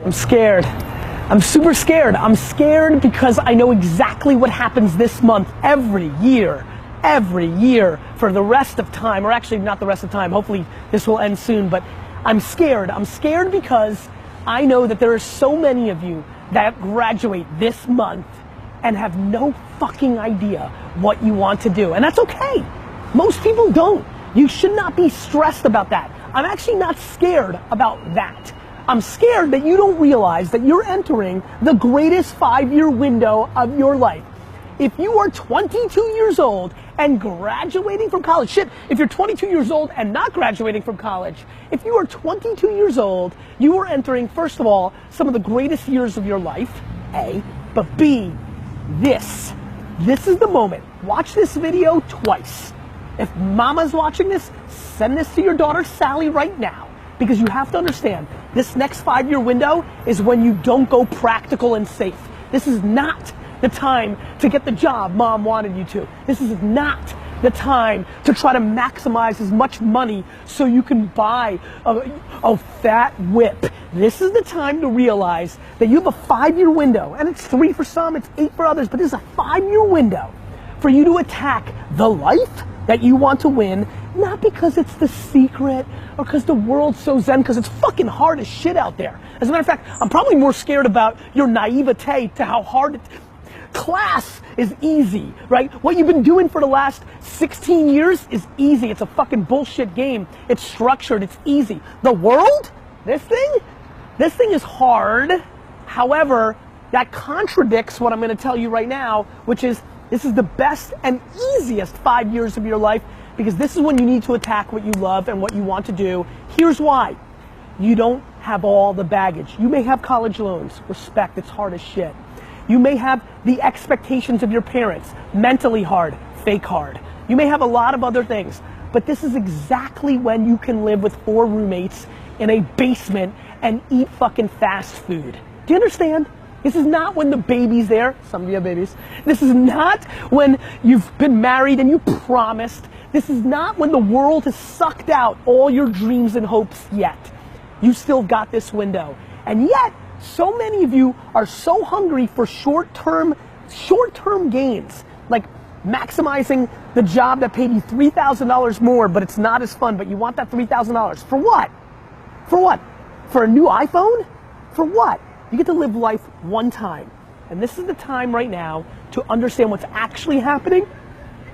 I'm scared. I'm super scared. I'm scared because I know exactly what happens this month every year for the rest of time, or actually not the rest of time. Hopefully this will end soon, but I'm scared. I'm scared because I know that there are so many of you that graduate this month and have no fucking idea what you want to do. And that's okay. Most people don't. You should not be stressed about that. I'm actually not scared about that. I'm scared that you don't realize that you're entering the greatest 5-year window of your life. If you are 22 years old and graduating from college, shit, if you're 22 years old and not graduating from college, if you are 22 years old, you are entering, first of all, some of the greatest years of your life, A, but B, this is the moment. Watch this video twice. If mama's watching this, send this to your daughter Sally right now. Because you have to understand, this next 5-year window is when you don't go practical and safe. This is not the time to get the job mom wanted you to. This is not the time to try to maximize as much money so you can buy a fat whip. This is the time to realize that you have a 5-year window, and it's 3 for some, it's 8 for others, but this is a 5-year window for you to attack the life that you want to win, not because it's the secret or because the world's so zen, because it's fucking hard as shit out there. As a matter of fact, I'm probably more scared about your naivete to how hard class is easy, right? What you've been doing for the last 16 years is easy. It's a fucking bullshit game. It's structured, it's easy. The world, this thing is hard. However, that contradicts what I'm gonna tell you right now, which is this is the best and easiest 5 years of your life, because this is when you need to attack what you love and what you want to do. Here's why. You don't have all the baggage. You may have college loans, respect, it's hard as shit. You may have the expectations of your parents, mentally hard, fake hard. You may have a lot of other things, but this is exactly when you can live with 4 roommates in a basement and eat fucking fast food. Do you understand? This is not when the baby's there. Some of you have babies. This is not when you've been married and you promised. This is not when the world has sucked out all your dreams and hopes yet. You still got this window. And yet, so many of you are so hungry for short-term gains. Like maximizing the job that paid you $3,000 more, but it's not as fun, but you want that $3,000. For what? For what? For a new iPhone? For what? You get to live life one time. And this is the time right now to understand what's actually happening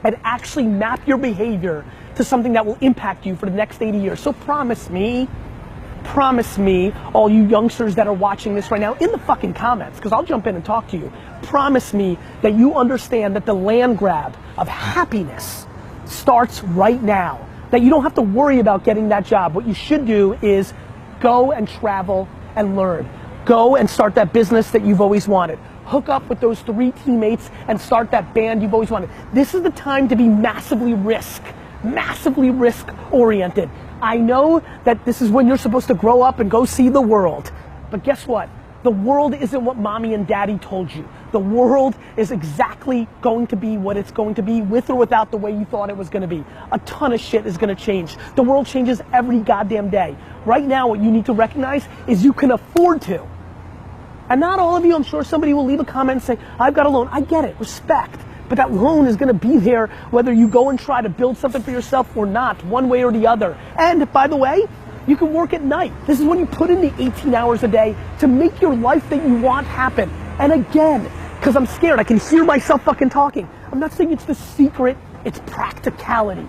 and actually map your behavior to something that will impact you for the next 80 years. So promise me, all you youngsters that are watching this right now, in the fucking comments, because I'll jump in and talk to you, promise me that you understand that the land grab of happiness starts right now. That you don't have to worry about getting that job. What you should do is go and travel and learn. Go and start that business that you've always wanted. Hook up with those 3 teammates and start that band you've always wanted. This is the time to be massively risk oriented. I know that this is when you're supposed to grow up and go see the world, but guess what? The world isn't what mommy and daddy told you. The world is exactly going to be what it's going to be, with or without the way you thought it was going to be. A ton of shit is going to change. The world changes every goddamn day. Right now, what you need to recognize is you can afford to. And not all of you, I'm sure somebody will leave a comment and say, I've got a loan. I get it, respect. But that loan is gonna be there whether you go and try to build something for yourself or not, one way or the other. And by the way, you can work at night. This is when you put in the 18 hours a day to make your life that you want happen. And again, because I'm scared, I can hear myself fucking talking. I'm not saying it's the secret, it's practicality.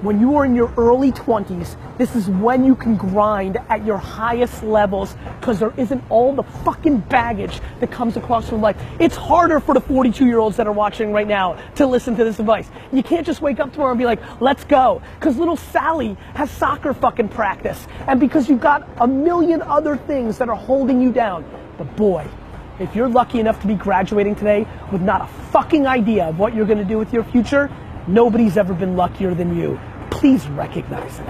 When you are in your early 20s, this is when you can grind at your highest levels, because there isn't all the fucking baggage that comes across your life. It's harder for the 42-year-olds that are watching right now to listen to this advice. You can't just wake up tomorrow and be like, let's go, because little Sally has soccer fucking practice, and because you've got a million other things that are holding you down. But boy, if you're lucky enough to be graduating today with not a fucking idea of what you're gonna do with your future, nobody's ever been luckier than you. Please recognize it.